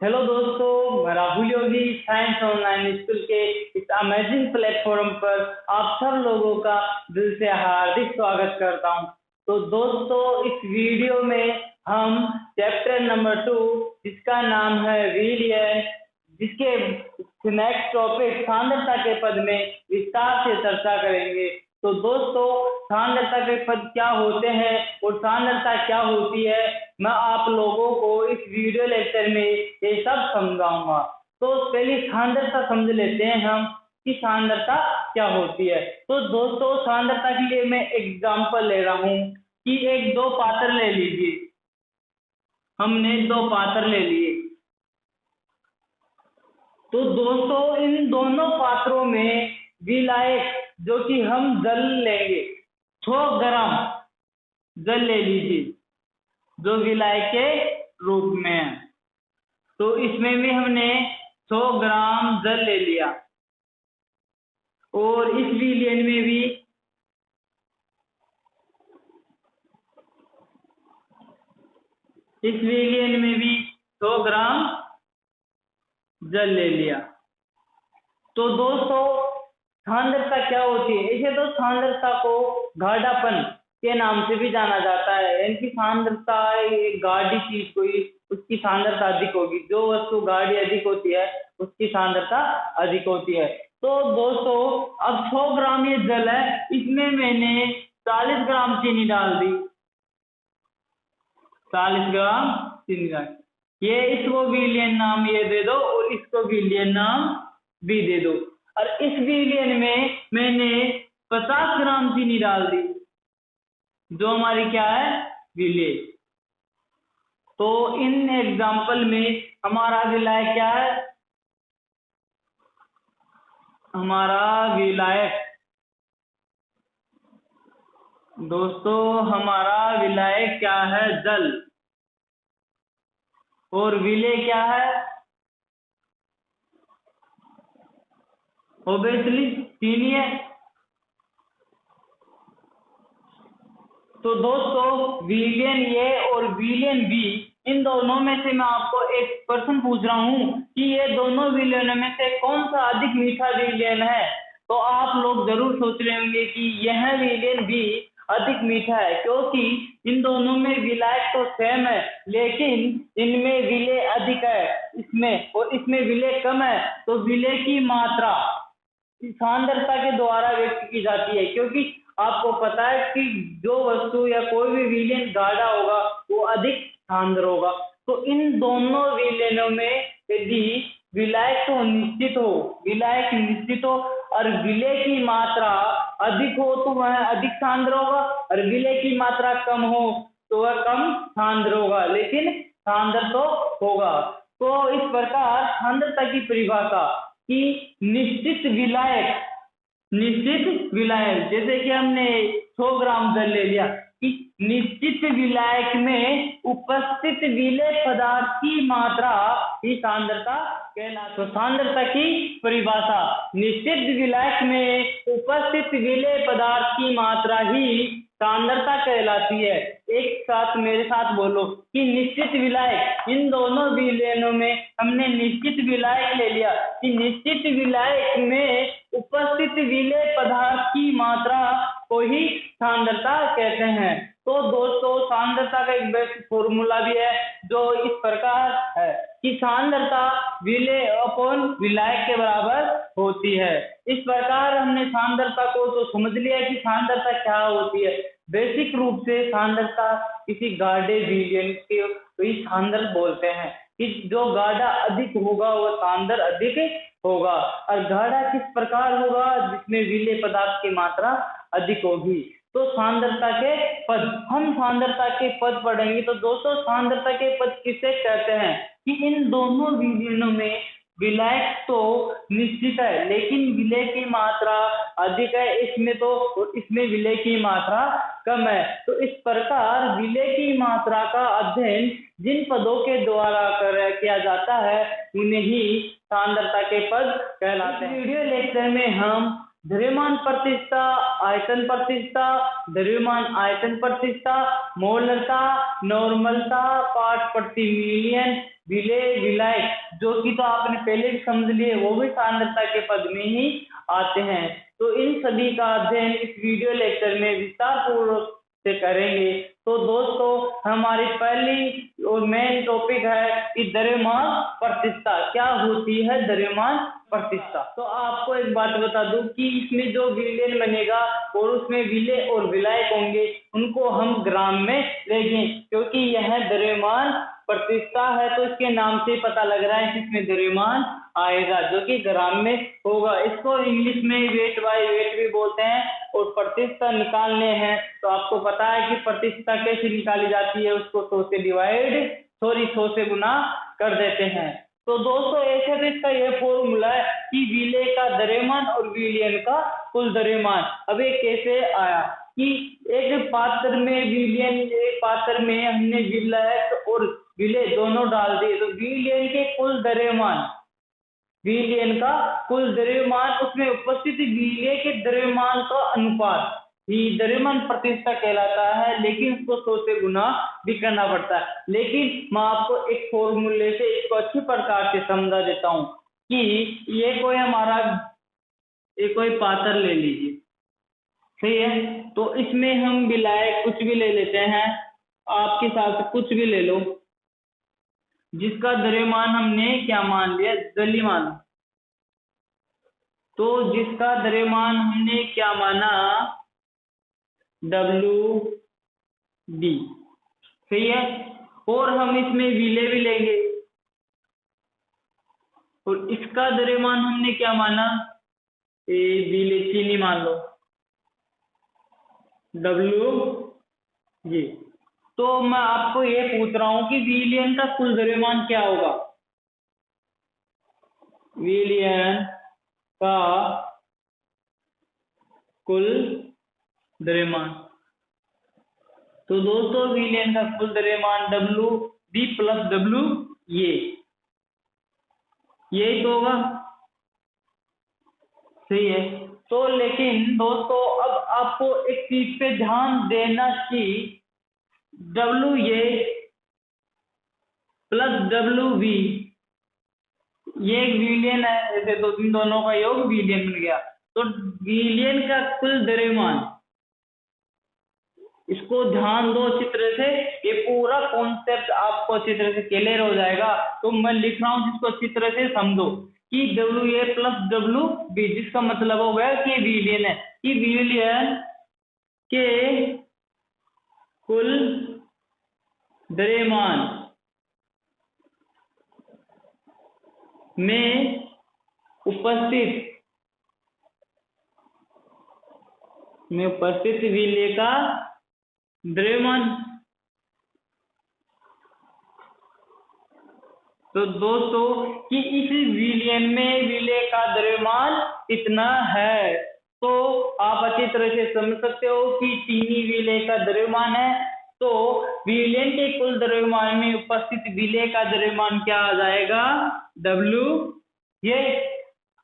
Hello दोस्तों, मैं राहुल योगी science online school के इस अमेजिंग प्लेटफॉर्म पर आप सब लोगों का दिल से हार्दिक स्वागत करता हूं। तो दोस्तों, इस वीडियो में हम चैप्टर नंबर 2 जिसका नाम है विलियन, जिसके नेक्स्ट टॉपिक सांद्रता के पद में विस्तार से चर्चा करेंगे। तो दोस्तों, सांद्रता के पद क्या होते हैं और सांद्रता क्या होती है, मैं आप लोगों को इस वीडियो लेक्चर में ये सब समझाऊंगा। तो पहले सांद्रता समझ लेते हैं हम कि सांद्रता क्या होती है। तो दोस्तों, सांद्रता के लिए मैं एग्जांपल ले रहा हूँ कि एक दो पात्र ले लीजिए। हमने दो पात्र ले लिए। तो दोस्तों, इन दोनों पात्रों में विलायक जो कि हम जल लेंगे, 100 ग्राम जल ले लीजिए जो विलायक के रूप में है। तो इसमें भी हमने 100 ग्राम जल ले लिया और इस विलियन में भी इस विलियन में भी 100 ग्राम जल ले लिया। तो दोस्तों, सांद्रता क्या होती है? ऐसे तो सांद्रता को गाढ़ापन के नाम से भी जाना जाता है। इनकी सांद्रता, एक गाढ़ी चीज कोई, उसकी सांद्रता अधिक होगी। जो वस्तु गाढ़ी अधिक होती है उसकी सांद्रता अधिक होती है। तो दोस्तों, अब 100 ग्राम ये जल है, इसमें मैंने 40 ग्राम चीनी डाल दी। 40 ग्राम चीनी डाल, ये इसको विलियन नाम ये दे दो और इसको विलियन नाम भी दे दो। और इस विलियन में मैंने 50 ग्राम चीनी डाल दी जो हमारी क्या है, विलेय। तो इन एग्जाम्पल में हमारा विलायक क्या है? हमारा विलायक दोस्तों, हमारा विलायक क्या है? जल। और विलेय क्या है? ऑब्वियसली चीनी है। तो दोस्तों, विलियन ए और विलियन बी, इन दोनों में से मैं आपको एक प्रश्न पूछ रहा हूं कि ये दोनों विलियनों में से कौन सा अधिक मीठा विलियन है? तो आप लोग जरूर सोच रहे होंगे कि यह विलियन बी अधिक मीठा है, क्योंकि इन दोनों में विलायक तो सेम है लेकिन इनमें विलेय अधिक है इसमें, और इसमें विलेय कम है। तो विलेय की मात्रा सांद्रता के द्वारा व्यक्त की जाती है, क्योंकि आपको पता है कि जो वस्तु या कोई भी विलियन गाढ़ा होगा वो अधिक सांद्र होगा। तो इन दोनों विलियनों में यदि विलायक विलायक निश्चित हो और विलेय की मात्रा अधिक हो तो वह अधिक सांद्र होगा, और विलेय की मात्रा कम हो तो वह कम सांद्र होगा, लेकिन सांद्र तो होगा। तो इस प्रकार सांद्रता की परिभाषा कि निश्चित विलायक, जैसे कि हमने 100 ग्राम जल ले लिया, कि निश्चित विलायक में उपस्थित विलेय पदार्थ की मात्रा ही सांद्रता कहलाती है। तो सांद्रता की परिभाषा, निश्चित विलायक में उपस्थित विलेय पदार्थ की मात्रा ही सांद्रता कहलाती है। एक साथ मेरे साथ बोलो कि निश्चित विलायक। इन दोनों विलयनों में हमने निश्चित विलायक ले लिया कि निश्चित विलायक में उपस्थित विलेय पदार्थ की मात्रा को ही सांद्रता कहते हैं। तो दोस्तों, सांद्रता का एक बेसिक फॉर्मूला भी है जो इस प्रकार है कि सांद्रता विलेय अपॉन विलायक के बराबर होती है। इस प्रकार हमने सांद्रता को तो समझ लिया कि सांद्रता क्या होती है। बेसिक रूप से सांद्रता किसी गाढ़े विलियन को सांद्र बोलते हैं कि जो गाढ़ा अधिक होगा वह सांद्र अधिक होगा। और गाढ़ा किस प्रकार होगा? जिसमें विलेय पदार्थ की मात्रा अधिक होगी। तो सांद्रता के पद, हम सांद्रता के पद पढ़ेंगे। तो दोस्तों, सांद्रता के पद किसे कहते हैं कि इन दोनों विलियनों में विलायक तो निश्चित है लेकिन विलेय की मात्रा अधिक है इसमें तो, और इसमें विलेय की मात्रा कम है। तो इस प्रकार विलेय की मात्रा का अध्ययन जिन पदों के द्वारा किया जाता है उन्हें ही सांद्रता के पद कहलाते हैं। वीडियो लेक्चर में हम द्रव्यमान प्रतिष्ठा, आयतन प्रतिष्ठा, द्रव्यमान आयतन प्रतिष्ठा, मोलरता, नॉर्मलता, पार्ट प्रति मिलियन, विलेय, विलायक, जो कि तो आपने पहले भी समझ लिए, वो भी सांद्रता के पद में ही आते हैं। तो इन सभी का अध्ययन इस वीडियो लेक्चर में विस्तार पूर्वक से करेंगे। तो दोस्तों हमारी पहली और मेन टॉपिक है कि द्रव्यमान प्रतिष्ठा क्या होती है। द्रव्यमान प्रतिष्ठा, तो आपको एक बात बता दूं कि इसमें जो विलेय बनेगा और उसमें विलेय और विलायक होंगे उनको हम ग्राम में लेंगे, क्योंकि यह द्रव्यमान प्रतिष्ठा है तो इसके नाम से पता लग रहा है कि इसमें द्रव्यमान आएगा जो कि ग्राम में होगा। इसको इंग्लिश में वेट बाय वेट भी बोलते हैं। और प्रतिष्ठा निकालने हैं तो आपको पता है कि प्रतिष्ठा कैसे निकाली जाती है, उसको 100 से गुना कर देते हैं। तो दोस्तों ऐसे तो इसका यह फॉर्मूला है कि विलेय का द्रव्यमान और विलयन का कुल द्रव्यमान। अब ये कैसे आया कि एक पात्र में विलयन, एक पात्र में हमने विलायक और विलेय दोनों डाल दिए, तो विलयन के कुल द्रव्यमान, विलयन का कुल द्रव्यमान, उसमें उपस्थित विलेय के द्रव्यमान का अनुपात ही द्रव्यमान प्रतिष्ठा कहलाता है। लेकिन उसको 100 से गुना भी करना पड़ता है। लेकिन मैं आपको एक फॉर्मूले से इसको अच्छी प्रकार से समझा देता हूं कि ये कोई पात्र ले लीजिए, सही है। तो इसमें हम विलायक कुछ भी ले लेते हैं, आपके हिसाब से कुछ भी ले लो, जिसका द्रव्यमान हमने क्या मान लिया, जलीय मान। तो जिसका द्रव्यमान हमने क्या माना, WD, सही है। और हम इसमें विलेय भी लेंगे और इसका द्रव्यमान हमने क्या माना, विलेय चीनी मान लो, WG। तो मैं आपको ये पूछ रहा हूं कि विलयन का कुल द्रव्यमान क्या होगा। विलयन का कुल द्रव्यमान, तो दोस्तों विलयन का कुल द्रव्यमान WB प्लस W, ये तो होगा, सही है। तो लेकिन दोस्तों अब आपको एक चीज पे ध्यान देना कि WA प्लस WB ये एक विलयन है, ऐसे तो इन दोनों का योग विलयन बन गया। तो विलयन का कुल द्रव्यमान, इसको ध्यान दो अच्छी तरह से, ये पूरा कॉन्सेप्ट आपको अच्छी तरह से क्लियर हो जाएगा। तो मैं लिख रहा हूं, जिसको अच्छी तरह से समझो कि WA प्लस WB, जिसका मतलब हो गया कि विलयन है, कि विलयन के कुल द्रव्यमान में उपस्थित विलेय का द्रव्यमान। तो दोस्तों कि इस विलयन में विलेय का द्रव्यमान कितना है, तो आप अच्छी तरह से समझ सकते हो कि चीनी विलेय का द्रव्यमान है। तो विलयन के कुल द्रव्यमान में उपस्थित विलेय का द्रव्यमान क्या आ जाएगा, W। ये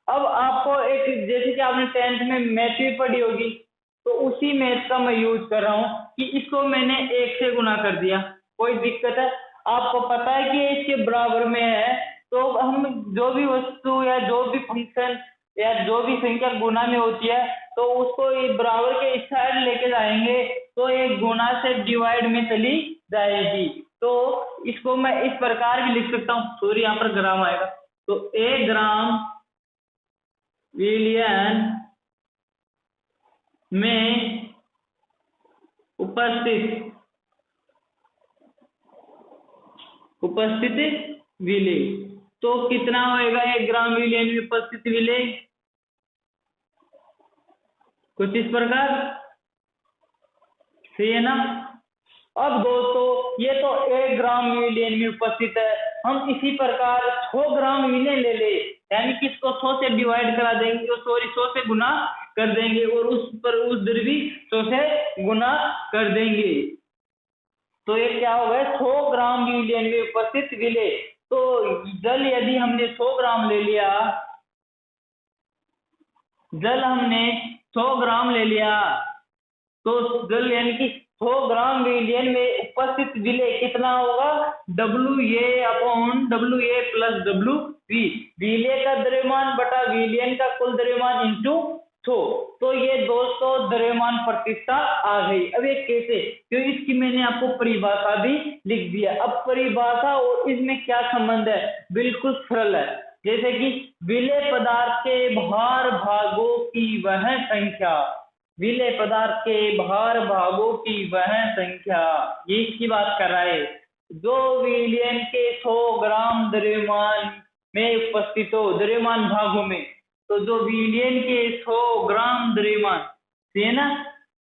अब आपको एक, जैसे कि आपने 10th में मैथ भी पढ़ी होगी, तो उसी मैथ का मैं यूज कर रहा हूं कि इसको मैंने 1 से गुना कर दिया, कोई दिक्कत है। आपको पता है कि इसके बराबर में है, तो हम जो भी वस्तु या जो भी फंक्शन या जो भी संख्या गुना में होती है तो उसको ये बराबर के इस साइड लेके जाएंगे तो ये गुना से डिवाइड में चली जाएगी। तो इसको मैं इस प्रकार भी लिख सकता हूँ, सॉरी यहाँ पर ग्राम आएगा, तो 1 ग्राम विलयन में उपस्थित विलेय, तो कितना होएगा 1 ग्राम विलयन में उपस्थित विलेय, कुछ इस प्रकार, सही है ना। अब दोस्तों ये तो 1 ग्राम विलयन में उपस्थित है, हम इसी प्रकार 100 ग्राम विलयन ले ले, यानी कि इसको 100 से डिवाइड करा देंगे, 100 से गुना कर देंगे और उस दर भी 100 से गुना कर देंगे। तो ये क्या होगा, 100 ग्राम विलयन में उपस्थित विलेय। तो जल यदि हमने 100 ग्राम ले लिया जल हमने 100 ग्राम ले लिया, तो जल यानी कि 100 ग्राम विलयन में उपस्थित विलेय कितना होगा, WA प्लस WV, विलेय का द्रव्यमान बटा विलयन का कुल द्रव्यमान इंटू 100। तो ये दोस्तों द्रव्यमान प्रतिष्ठा आ गई। अब ये कैसे, क्योंकि इसकी मैंने आपको परिभाषा भी लिख दिया। अब परिभाषा और इसमें क्या संबंध है, बिल्कुल सरल है। जैसे कि विलेय पदार्थ के भार भागों की वह संख्या, विलेय पदार्थ के भार भागों की वह संख्या, ये इसकी बात कर रहा है। जो विलयन के 100 ग्राम द्रव्यमान में उपस्थित हो, द्रव्यमान भागों में, तो जो विलयन के 100 ग्राम द्रव्यमान है ना,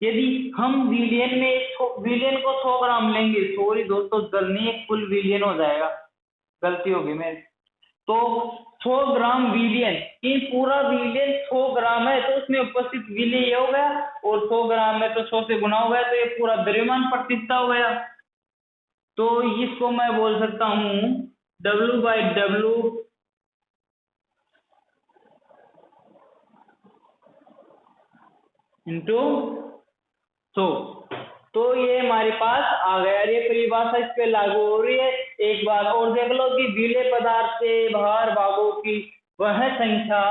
यदि हम विलयन को 100 ग्राम लेंगे, सॉरी दोस्तों जल नहीं, कुल विलयन हो जाएगा, गलती होगी मेरी। तो 100 ग्राम विलयन, ये पूरा विलयन 100 ग्राम है, तो उसमें उपस्थित विलेय ये हो गया, और 100 ग्राम में तो 100 से गुना हो गया, तो ये पूरा द्रव्यमान प्रतिष्ठा हो गया। तो इसको मैं बोल सकता हूं W/W इंटू 100। तो ये हमारे पास आ गया, ये परिभाषा इस पे लागू हो रही है। एक बार और देख लो कि विलेय पदार्थ के भार भागों की वह संख्या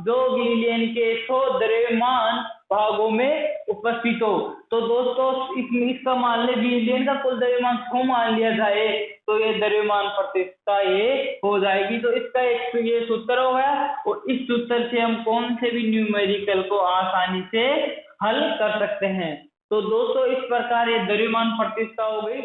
जो विलयन के 100 द्रव्यमान भागों में उपस्थित हो। तो दोस्तों इसका मान ले विलयन का कुल द्रव्यमान 100 मान लिया जाए, तो ये द्रव्यमान प्रतिष्ठा ये हो जाएगी। तो इसका एक ये सूत्र हो गया, और इस सूत्र से हम कौन से भी न्यूमेरिकल को आसानी से हल कर सकते हैं। तो दोस्तों इस प्रकार ये द्रव्यमान प्रतिष्ठा हो गई।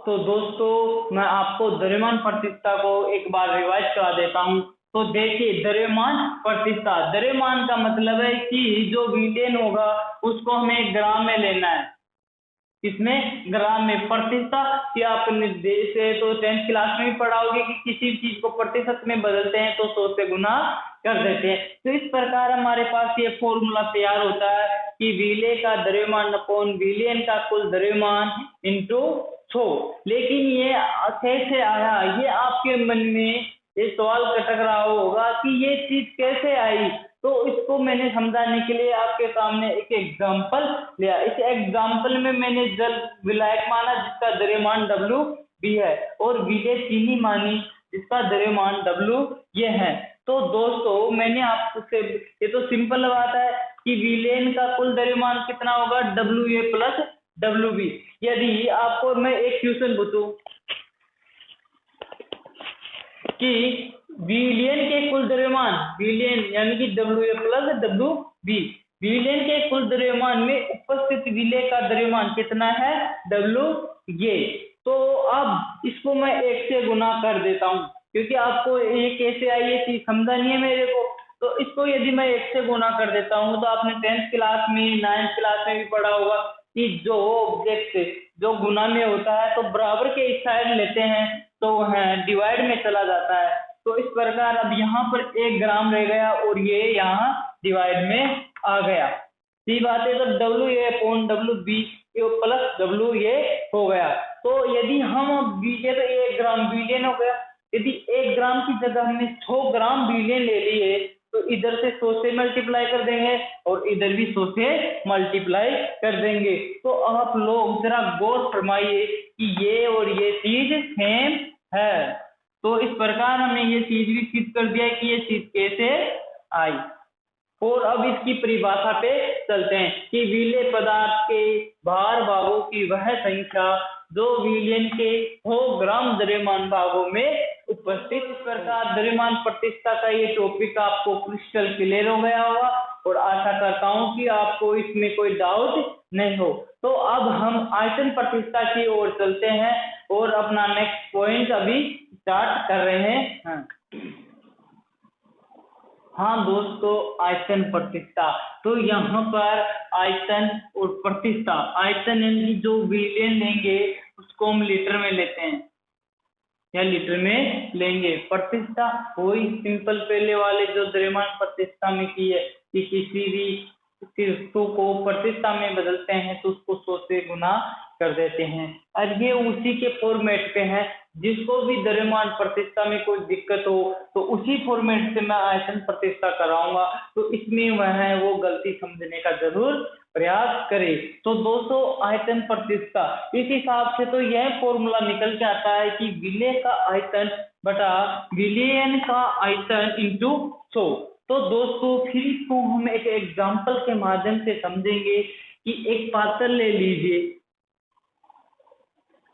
तो दोस्तों मैं आपको द्रव्यमान प्रतिष्ठा को एक बार रिवाइज करा देता हूँ। तो देखिए द्रव्यमान प्रतिष्ठा, द्रव्यमान का मतलब है कि जो विलयन होगा उसको हमें ग्राम में लेना है, इसमें ग्राम में। प्रतिष्ठा कि आपने जैसे तो 10th क्लास में भी पढ़ा होगा कि किसी चीज को प्रतिशत में बदलते हैं तो 100 से गुना कर देते हैं। तो इस प्रकार हमारे पास ये फॉर्मूला तैयार होता है कि विलेय का द्रव्यमान अपॉन विलयन का कुल द्रव्यमान इंटू 100। लेकिन ये कैसे आया, ये आपके मन में ये सवाल खटक रहा होगा कि ये चीज कैसे आई। तो इसको मैंने समझाने के लिए आपके सामने एक एग्जाम्पल लिया। इस एग्जाम्पल में मैंने जल विलायक माना जिसका द्रव्यमान W भी है, और विलेय चीनी मानी जिसका द्रव्यमान W ये है। तो दोस्तों मैंने आपसे, ये तो सिंपल बात है कि विलयन का कुल द्रव्यमान कितना होगा, WA प्लस WB। यदि आपको मैं एक क्वेश्चन पूछूं कि विलयन के कुल द्रव्यमान, विलयन यानी कि WA प्लस WB, विलयन के कुल द्रव्यमान में उपस्थित विलेय का द्रव्यमान कितना है, WA। तो अब इसको मैं 1 से गुना कर देता हूँ, क्योंकि आपको ये कैसे आई ये चीज समझा नहीं है मेरे को। तो इसको यदि मैं 1 से गुना कर देता हूँ, तो आपने 10th क्लास में 9th क्लास में भी पढ़ा होगा कि जो ऑब्जेक्ट जो गुना में होता है तो बराबर के इस साइड लेते हैं तो वह डिवाइड में चला जाता है। तो इस प्रकार अब यहाँ पर 1 ग्राम रह गया और ये यहाँ डिवाइड में आ गया। सी बात है, तो WA upon WB plus WA हो गया। तो यदि हम ये तो 1 ग्राम विलयन हो गया, यदि 1 ग्राम की जगह हमने 100 ग्राम विलयन ले लिए तो इधर से 100 से मल्टीप्लाई कर देंगे और इधर भी 100 से मल्टीप्लाई कर देंगे। तो आप लोग जरा गौर फरमाइए कि ये और ये चीज सेम है। तो इस प्रकार हमने ये चीज भी सिद्ध कर दिया कि ये चीज कैसे आई। और अब इसकी परिभाषा पे चलते हैं कि विलेय पदार्थ के भार भागों की वह संख्या जो विलयन के 100 ग्राम द्रव्यमान भागों में उपस्थित। इस प्रकार द्रव्यमान प्रतिष्ठा का ये टॉपिक आपको क्रिस्टल क्लियर हो गया होगा, और आशा करता हूं कि आपको इसमें कोई डाउट नहीं हो। तो अब हम आयतन प्रतिष्ठा की ओर चलते हैं और अपना नेक्स्ट पॉइंट अभी स्टार्ट कर रहे हैं। हाँ दोस्तों, आयतन प्रतिष्ठा। तो यहाँ पर आयतन और प्रतिष्ठा, आयतन यानी जो विलयन लेंगे उसको हम लीटर में लेते हैं या लीटर में लेंगे। प्रतिष्ठा वही सिंपल पहले वाले जो द्रव्यमान प्रतिष्ठा में की है कि किसी भी वस्तु को प्रतिष्ठा में बदलते हैं तो उसको 100 से गुना कर देते हैं। और ये उसी के फॉर्मेट पे है जिसको भी द्रव्यमान प्रतिष्ठा में कोई दिक्कत हो तो उसी फॉर्मेट से मैं आयतन प्रतिष्ठा कराऊंगा, तो इसमें वह वो गलती समझने का जरूर प्रयास करे। तो दोस्तों आयतन प्रतिष्ठा इस हिसाब से तो यह फॉर्मूला निकल के आता है कि विलेय का आयतन बटा विलयन का आयतन इंटू 100। तो दोस्तों फिर इसको हम एक एग्जांपल के माध्यम से समझेंगे कि एक पात्र ले लीजिए,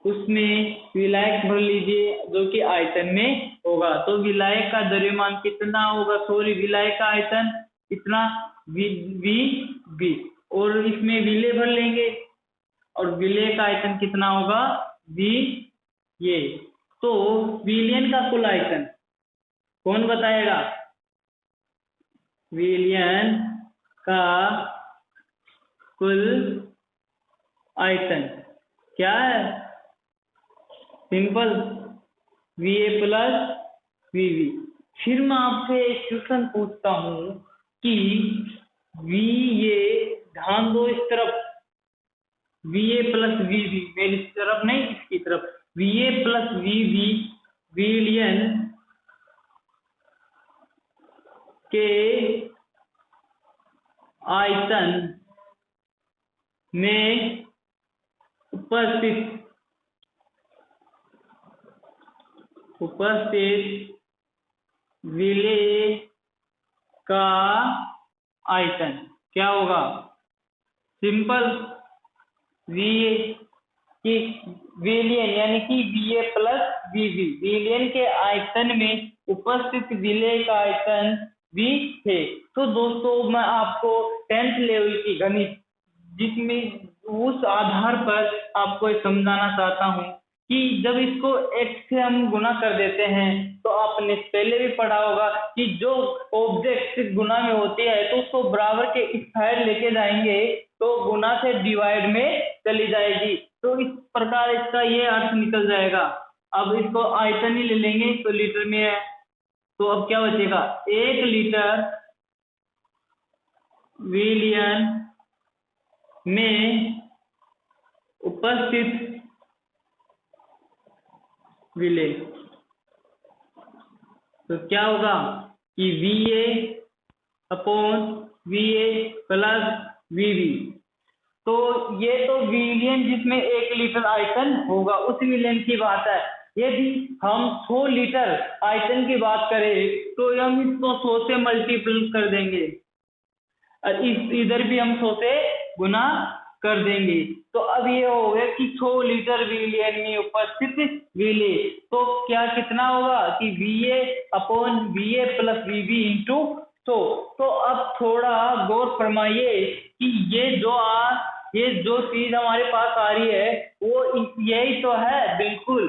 उसमें विलायक भर लीजिए जो कि आयतन में होगा। तो विलायक का द्रव्यमान कितना होगा, सॉरी विलायक का आयतन कितना वी, और इसमें विलेय भर लेंगे और विलेय का आयतन कितना होगा वी ये। तो विलयन का कुल आयतन कौन बताएगा, विलयन का कुल आयतन क्या है, सिंपल VA प्लस VB। फिर मैं आपसे एक क्वेश्चन पूछता हूं कि VA, ध्यान दो इस तरफ, VA प्लस VB, मेरी तरफ नहीं इसकी तरफ, VA प्लस VB विलयन के आयतन में उपस्थित विलेय का आयतन क्या होगा, सिंपल VA की विलयन यानी कि VA प्लस VB, विलयन के आयतन में उपस्थित विलेय का आयतन V है। तो दोस्तों मैं आपको 10th लेवल की गणित जिसमें उस आधार पर आपको समझाना चाहता हूं कि जब इसको x से हम गुना कर देते हैं तो आपने पहले भी पढ़ा होगा कि जो ऑब्जेक्ट गुना में होती है तो उसको बराबर के इस साइड लेके जाएंगे तो गुना से डिवाइड में चली जाएगी। तो इस प्रकार इसका ये अर्थ निकल जाएगा। अब इसको आयतन ही ले लेंगे तो लीटर में है, तो अब क्या बचेगा, 1 लीटर विलयन में उपस्थित विलेय। तो क्या होगा कि VA upon VA plus VB। तो ये तो विलयन जिसमें 1 लीटर आयतन होगा उस विलयन की बात है। यदि हम 100 लीटर आयतन की बात करें तो हम इसको 100 से मल्टीपल कर देंगे, इधर भी हम 100 से गुना कर देंगे। तो अब ये हो गया कि 100 लीटर विलयन में उपस्थित विलेय। तो क्या कितना होगा कि VA upon VA plus VB into 100। तो अब थोड़ा गौर फरमाइए कि ये जो चीज हमारे पास आ रही है वो यही तो है, बिल्कुल।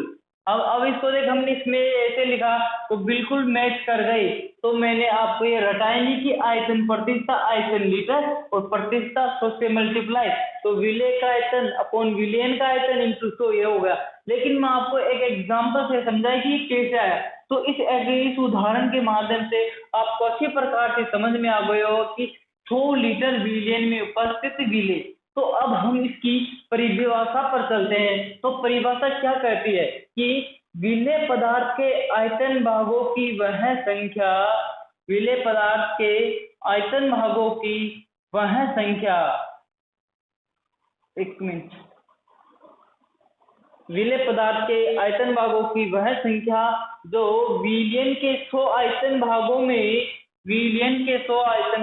अब इसको देख, हमने इसमें ऐसे लिखा तो बिल्कुल मैच कर गई। तो मैंने आपको ये रटाई नहीं कि आयतन प्रतिष्ठा आयतन लीटर और प्रतिष्ठा 100 से मल्टीप्लाई, तो विलेय का आयतन अपॉन विलयन का आयतन इंटू 100 ये हो गया। लेकिन मैं आपको एक एग्जांपल से समझाई कि कैसे आया। तो इस उदाहरण के माध्यम से आपको अच्छी प्रकार से समझ में आ गया हो कि 100 लीटर विलयन में उपस्थित विलेय। तो अब हम इसकी परिभाषा पर चलते हैं। तो परिभाषा क्या कहती है कि विलेय पदार्थ के आयतन भागों की वह संख्या, विलेय पदार्थ के आयतन भागों की वह संख्या, एक मिनट, विलेय पदार्थ के आयतन भागों की वह संख्या जो विलयन के 100 आयतन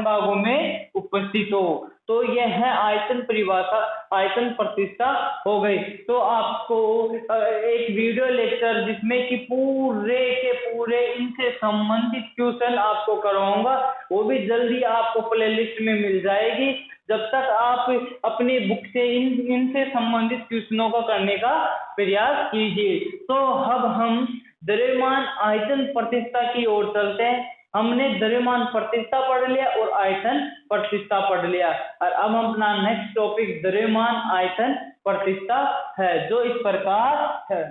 भागों में उपस्थित हो। तो यह है आयतन परिभाषा, आयतन प्रतिष्ठा हो गई। तो आपको एक वीडियो लेक्चर जिसमें कि पूरे के पूरे इनसे संबंधित क्वेश्चन आपको करवाऊंगा, वो भी जल्दी आपको प्लेलिस्ट में मिल जाएगी। जब तक आप अपनी बुक से इनसे संबंधित क्वेश्चनों को करने का प्रयास कीजिए। तो अब हम द्रव्यमान आयतन प्रतिष्ठा की ओर चलते हैं। हमने द्रव्यमान प्रतिष्ठा पढ़ लिया और आयतन प्रतिष्ठा पढ़ लिया, और अब हम अपना नेक्स्ट टॉपिक द्रव्यमान आयतन प्रतिष्ठा है जो इस प्रकार है।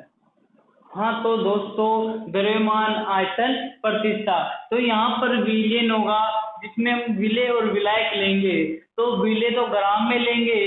हाँ तो दोस्तों द्रव्यमान आयतन प्रतिष्ठा, तो यहाँ पर विलयन होगा जिसमें हम विलेय और विलायक लेंगे। तो विलेय तो ग्राम में लेंगे,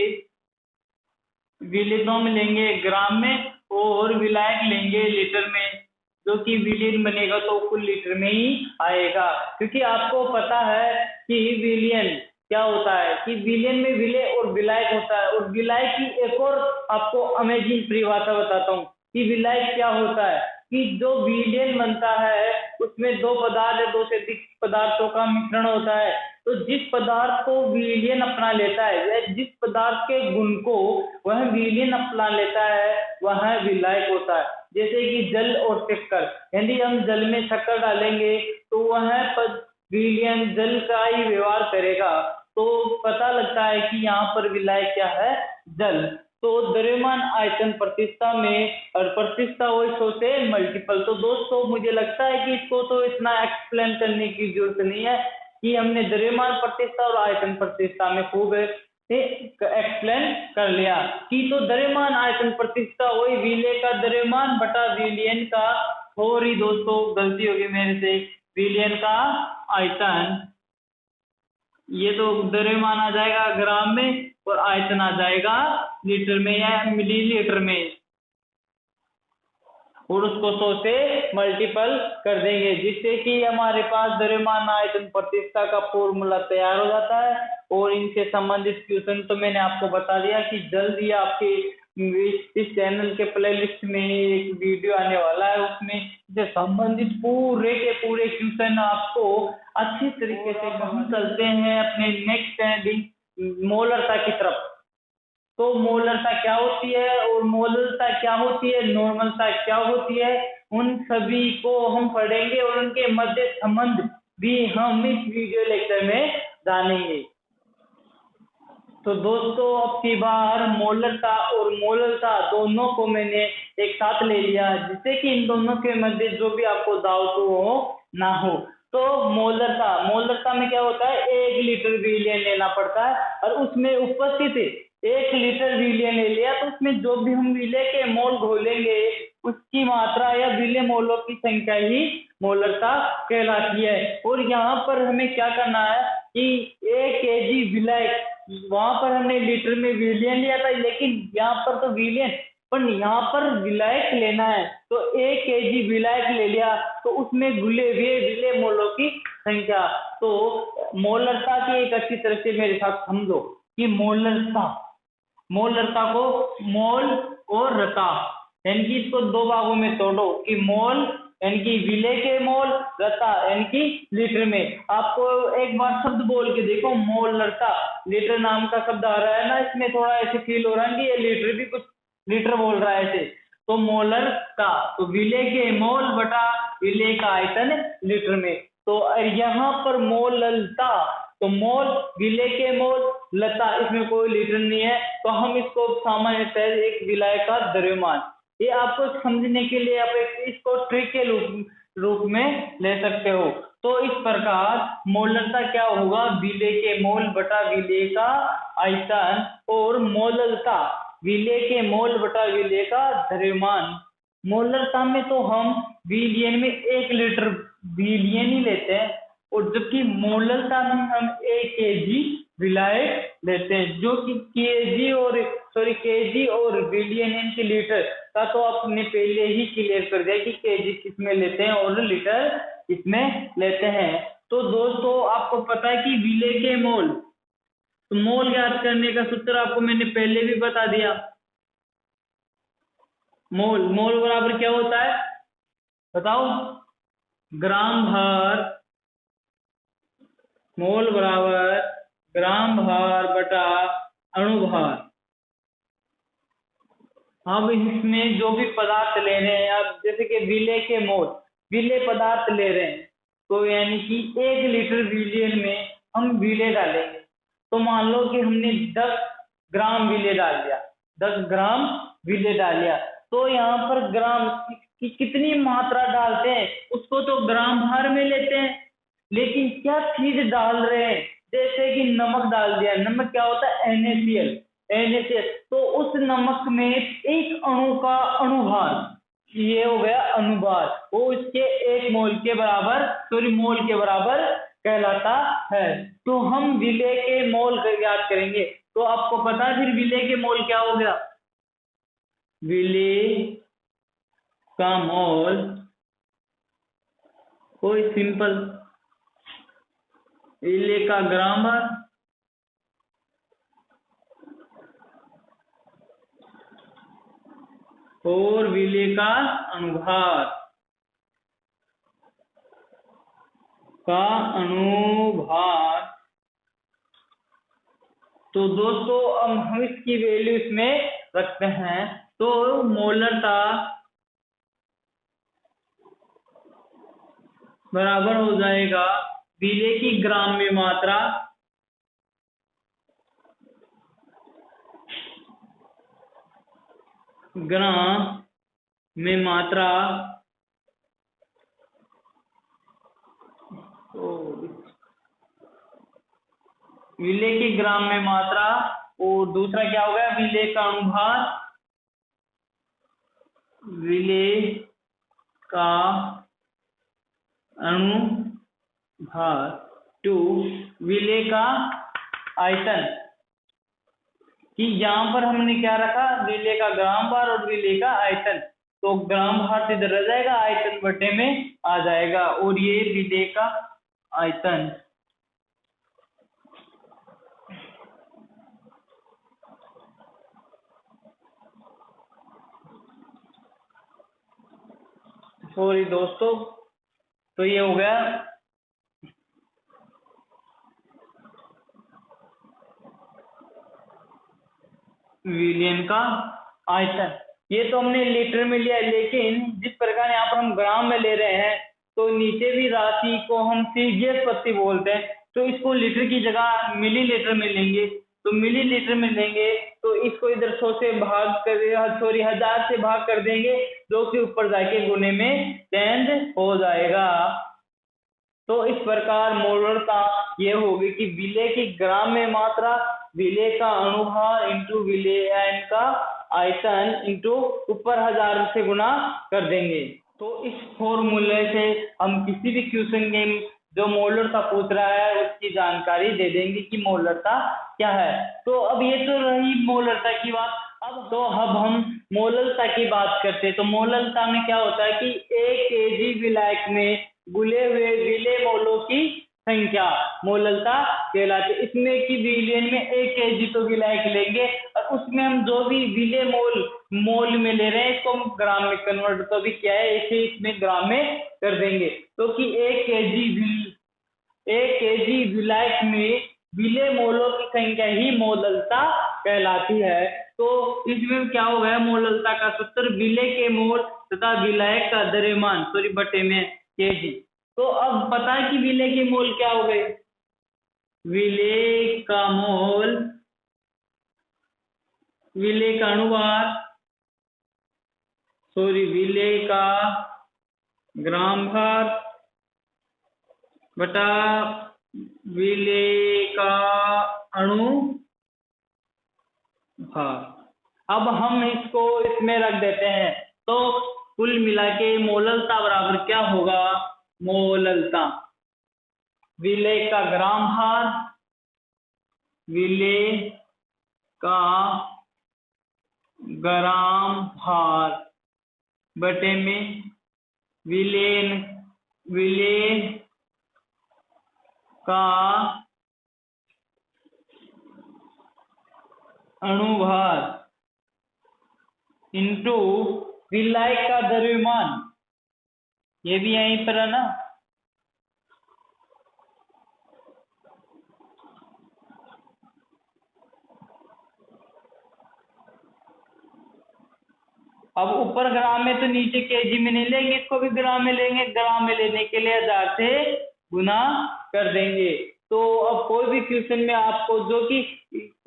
विलेय तो हम लेंगे ग्राम में और विलायक लेंगे लीटर में, जो कि विलियन बनेगा तो कुल लीटर में ही आएगा। क्योंकि आपको पता है कि विलियन क्या होता है, कि विलियन में विलेय और विलायक होता है। और विलायक की एक और आपको अमेजिंग परिभाषा बताता हूँ कि विलायक क्या होता है, कि जो विलियन बनता है उसमें दो पदार्थ या दो से अधिक पदार्थों का मिश्रण होता है। तो जिस पदार्थ को विलियन अपना लेता है या जिस पदार्थ के गुण को वह विलियन अपना लेता है वह विलायक होता है। जैसे कि जल और शक्कर, यदि हम जल में शक्कर डालेंगे तो वह विलियन जल का ही व्यवहार करेगा, तो पता लगता है कि यहाँ पर विलायक क्या है, जल। तो द्रव्यमान आयतन प्रतिष्ठा में, और प्रतिष्ठा हो 100 से मल्टीपल। तो दोस्तों मुझे लगता है कि इसको तो इतना एक्सप्लेन करने की जरूरत नहीं है, कि हमने द्रव्यमान प्रतिष्ठा और आयतन प्रतिष्ठा में खूब एक्सप्लेन कर लिया। कि तो द्रव्यमान आयतन प्रतिष्ठा वही विलेय का द्रव्यमान बटा विलियन का, सॉरी दोस्तों गलती होगी मेरे से, विलियन का आयतन, ये तो द्रव्यमान आ जाएगा ग्राम में और आयतन आ जाएगा लीटर में या मिलीलीटर में, और उसको 100 से मल्टीपल कर देंगे, जिससे कि हमारे पास द्रव्यमान आयतन प्रतिष्ठा का फॉर्मूला तैयार हो जाता है। और इनसे संबंधित क्वेश्चन तो मैंने आपको बता दिया कि जल्द ही आपके इस चैनल के प्लेलिस्ट में एक वीडियो आने वाला है, उसमें इससे संबंधित पूरे के पूरे क्वेश्चन आपको अच्छी तरीके से। हम चलते हैं अपने नेक्स्ट स्टैंडिंग मोलरता की तरफ। तो मोलरता क्या होती है और मोलरता क्या होती है, नॉर्मलता क्या होती है, उन सभी को हम पढ़ेंगे और उनके मध्य संबंध भी हम इस वीडियो लेक्चर में जानेंगे। तो दोस्तों अब की बार मोलरता और मोलरता दोनों को मैंने एक साथ ले लिया, जिससे कि इन दोनों के मध्य जो भी आपको डाउट हो ना हो। तो मोलरता में क्या होता है, 1 लीटर विलियन लेना पड़ता है, और उसमें उपस्थित 1 लीटर विलियन ले लिया तो उसमें जो भी हम विलेय के मोल घोलेंगे उसकी मात्रा या विलेय मोलों की संख्या ही मोलरता कहलाती है। और यहाँ पर हमें क्या करना है कि 1 केजी विलायक, वहां पर हमने लीटर में विलियन लिया था, लेकिन यहाँ पर तो विलियन, पर यहाँ पर विलायक लेना है। तो 1 केजी विलायक ले लिया तो उसमें घुले हुए विलेय मोलों की संख्या। तो मोलरता की एक अच्छी तरह से मेरे साथ समझो कि मोलरता को मोल और रता, यानी कि इसको 2 भागों में तोड़ो, कि मोल यानी कि विलेय के मोल, रता यानी कि लीटर में। आपको एक बार शब्द बोल के देखो, मोलरता, लीटर नाम का शब्द आ रहा है ना, इसमें थोड़ा ऐसे फील हो रहा है कि ये लीटर भी कुछ लीटर बोल रहा है ऐसे। तो मोलरता तो विलेय के मोल बटा विलेय का आयतन लीटर में। तो यहाँ पर मोललता, तो मोल विलेय के मोल, लता इसमें कोई लीटर नहीं है, तो हम इसको सामान्यतः एक विलायक का द्रव्यमान, ये आपको समझने के लिए आप इसको ट्रिक के रूप में ले सकते हो। तो इस प्रकार मोलरता क्या होगा, विलेय के मोल बटा विलेय का आयतन, और मोललता विलेय के मोल बटा विलेय का द्रव्यमान। मोलरता में तो हम विलियन में 1 लीटर विलियन ही लेते हैं, और जबकि मोलरता में हम 1 केजी विलायक लेते हैं, जो कि केजी और विलियन इनके लीटर का तो आपने पहले ही क्लियर कर दिया कि केजी किसमें लेते हैं और लीटर किसमें लेते हैं। तो दोस्तों आपको पता है कि विलेय के मोल, तो मोल ज्ञात करने का सूत्र आपको मैंने पहले भी बता दिया। मोल बराबर क्या होता है बताओ, ग्राम भार, मोल बराबर ग्राम भार बटा अणु भार। अब इसमें जो भी पदार्थ ले रहे हैं, अब जैसे कि विलेय के मोल, विलेय पदार्थ ले रहे हैं, तो यानी कि 1 लीटर विलियन में हम विलेय डालेंगे। तो मान लो कि हमने 10 ग्राम विलेय डाल दिया, 10 ग्राम विलेय डाल दिया, तो यहाँ पर ग्राम की कितनी मात्रा डालते हैं उसको तो ग्राम भार में लेते हैं, लेकिन क्या चीज डाल रहे हैं, जैसे कि नमक डाल दिया, नमक क्या होता है, NaCl, तो उस नमक में एक अणु का अणुभार, ये हो गया अणुभार, वो इसके 1 मोल के बराबर कहलाता है। तो हम विलेय के मोल याद करेंगे, तो आपको पता है फिर विलेय के मोल क्या हो गया, विलेय का मोल, कोई सिंपल विलेय का ग्राम भार और विलेय का अनुभार तो दोस्तों अब हम इसकी वैल्यू इसमें रखते हैं। तो मोलरता बराबर हो जाएगा विलेय की ग्राम में मात्रा विलेय की ग्राम में मात्रा और दूसरा क्या हो गया विलेय का अनुभार, विलेय का अनुभार टू विलेय का आयतन, कि यहाँ पर हमने क्या रखा विलेय का ग्राम भार और विलेय का आयतन। तो ग्राम भार से इधर रह जाएगा, आयतन बटे में आ जाएगा और ये विलेय का आयतन। सॉरी दोस्तों, तो ये हो गया विलियन का आयतन। ये तो हमने लीटर में लिया, लेकिन जिस प्रकार यहाँ पर हम ग्राम में ले रहे हैं तो नीचे भी राशि को हम सीजीएस पत्ती बोलते हैं, तो इसको लीटर की जगह मिलीलीटर में लेंगे। तो मिलीलीटर में लेंगे तो इसको इधर 100 से भाग कर 1000 से भाग कर देंगे, जो कि ऊपर जाके गुने में चेंज हो जाएगा। तो इस प्रकार मोलरता ये होगी कि विलेय की ग्राम में मात्रा, विलेय का अनुभार इंटू विलेयन का आयतन इंटू ऊपर 1000 से गुना कर देंगे। तो इस फॉर्मूले से हम किसी भी क्वेश्चन में जो मोलरता पूछ रहा है उसकी जानकारी दे देंगे कि मोलरता क्या है। तो अब ये तो रही मोलरता की बात। अब हम मोलरता की बात करते हैं। तो मोलरता में क्या होता है कि 1 kg विलायक में घुले हुए विलेय मोलों की संख्या मोलरता कहलाती है। इसमें की विलियन में 1 kg तो विलायक लेंगे और उसमें हम जो भी विलेय मोल में ले रहे हैं इसको हम ग्राम में कन्वर्ट तो भी क्या है इसे इसमें ग्राम में कर देंगे। तो कि 1 kg विलायक में विलेय मोलों की संख्या ही मोलरता कहलाती है। तो इसमें क्या हो गया मोलरता का सूत्र विलेय के मोल तथा विलायक का द्रव्यमान बटे में kg। तो अब पता है कि विलेय के मोल क्या हो गए, विलेय का मोल, विलेय का अनुभार, विलेय का ग्राम भार बटा विलेय का अनुभार। अब हम इसको इसमें रख देते हैं। तो कुल मिला के मोलरता बराबर क्या होगा, मोलरता विलेय का ग्राम भार, विलेय का ग्राम भार बटे में विलेय का अनुभार इंटू विलायक का द्रव्यमान, ये भी यहीं पर है ना। अब ऊपर ग्राम में तो नीचे केजी में नहीं लेंगे, इसको भी ग्राम में लेंगे। ग्राम में लेने के लिए 1000 से गुना कर देंगे। तो अब कोई भी क्वेश्चन में आपको जो कि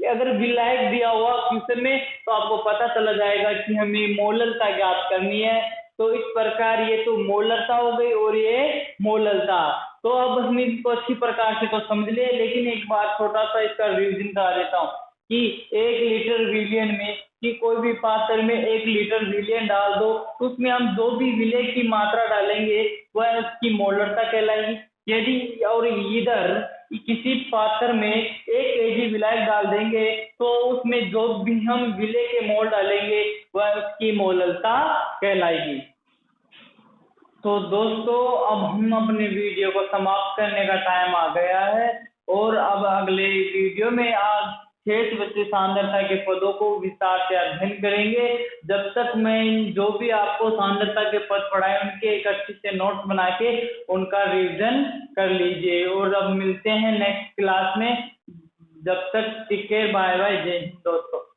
अगर विलायक दिया हुआ क्वेश्चन में तो आपको पता चला जाएगा कि हमें मोलरता ज्ञात करनी है। तो इस प्रकार ये तो मोलरता हो गई और ये मोलरता। तो अब हम इसको अच्छी प्रकार से तो समझ लिए, लेकिन एक बार छोटा सा इसका रिवीजन करा देता हूँ कि 1 लीटर विलियन में कि कोई भी पात्र में 1 लीटर विलियन डाल दो, उसमें हम जो भी विलेय की मात्रा डालेंगे वह उसकी मोलरता कहलाएगी। यदि और इधर किसी पात्र में 1 kg विलायक डाल देंगे तो उसमें जो भी हम विलेय के मोल डालेंगे वह उसकी मोललता कहलाएगी। तो दोस्तों अब हम अपने वीडियो को समाप्त करने का टाइम आ गया है और अब अगले वीडियो में आज क्षेत्रफल सांद्रता के पदों को विस्तार से अध्ययन करेंगे। जब तक मैं जो भी आपको सांद्रता के पद पढ़ाए उनके एक अच्छे से नोट्स बना के उनका रिवीजन कर लीजिए और अब मिलते हैं नेक्स्ट क्लास में। जब तक टेक केयर, बाय बाय, जय हिंद दोस्तों।